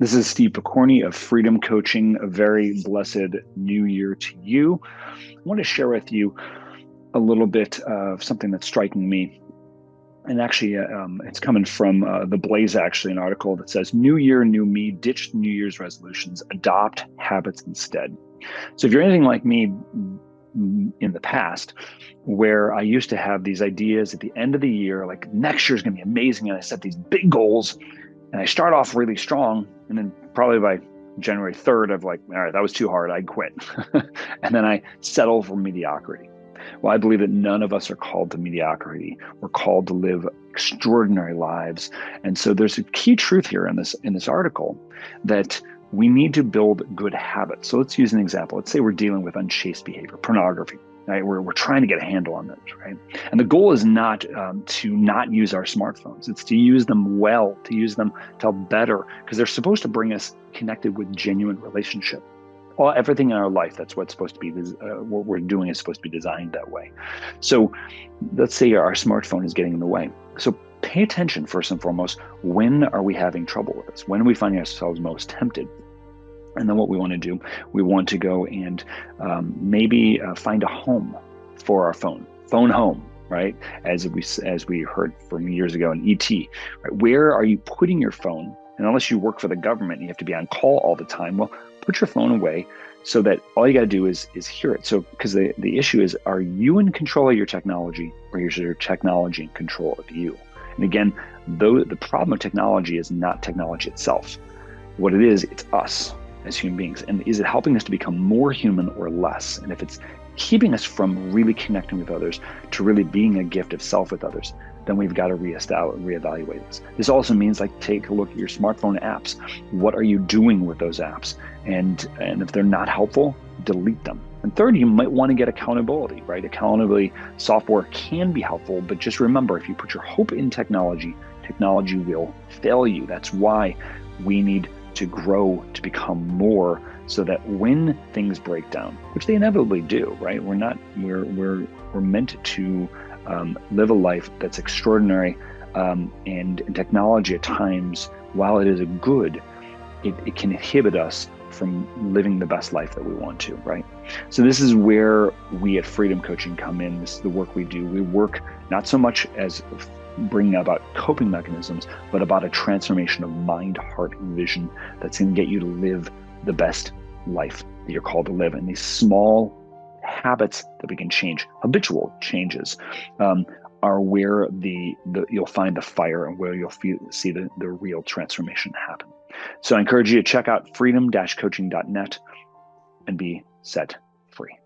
This is Steve Picorni of Freedom Coaching. A very blessed new year to you. I want to share with you a little bit of something that's striking me. And actually, it's coming from The Blaze, actually, an article that says, "New Year, New Me, ditch New Year's resolutions, adopt habits instead." So if you're anything like me in the past, where I used to have these ideas at the end of the year, like next year's going to be amazing, and I set these big goals, and I start off really strong, and then probably by January 3rd, I'm like, all right, that was too hard, I quit. And then I settle for mediocrity. Well, I believe that none of us are called to mediocrity. We're called to live extraordinary lives. And so there's a key truth here in this article that we need to build good habits. So let's use an example. Let's say we're dealing with unchaste behavior, pornography. Right? We're trying to get a handle on this, right? And the goal is not to not use our smartphones. It's to use them well, to use them to better, because they're supposed to bring us connected with genuine relationship. Everything in our life, that's what's supposed to be, what we're doing is supposed to be designed that way. So let's say our smartphone is getting in the way. So pay attention first and foremost. When are we having trouble with this? When are we finding ourselves most tempted? And then what we want to do, we want to go and maybe find a home for our phone home, right? As we heard from years ago in ET, right? Where are you putting your phone? And unless you work for the government, you have to be on call all the time. Well, put your phone away so that all you got to do is hear it. So, because the issue is, are you in control of your technology, or is your technology in control of you? And again, the problem of technology is not technology itself. What it is, it's us as human beings. And is it helping us to become more human or less? And if it's keeping us from really connecting with others, to really being a gift of self with others, then we've got to reevaluate this. This also means, like, take a look at your smartphone apps. What are you doing with those apps? And if they're not helpful, delete them. And third, you might want to get accountability, right? Accountability software can be helpful, but just remember, if you put your hope in technology, technology will fail you. That's why we need to grow to become more, so that when things break down, which they inevitably do, right? We're meant to live a life that's extraordinary, and technology at times, while it is a good, it can inhibit us from living the best life that we want to, right? So this is where we at Freedom Coaching come in. This is the work we do. We work not so much as bringing about coping mechanisms, but about a transformation of mind, heart, and vision that's going to get you to live the best life that you're called to live. And these small habits that we can change, habitual changes, are where you'll find the fire, and where you'll see the real transformation happen. So I encourage you to check out freedom-coaching.net and be set free.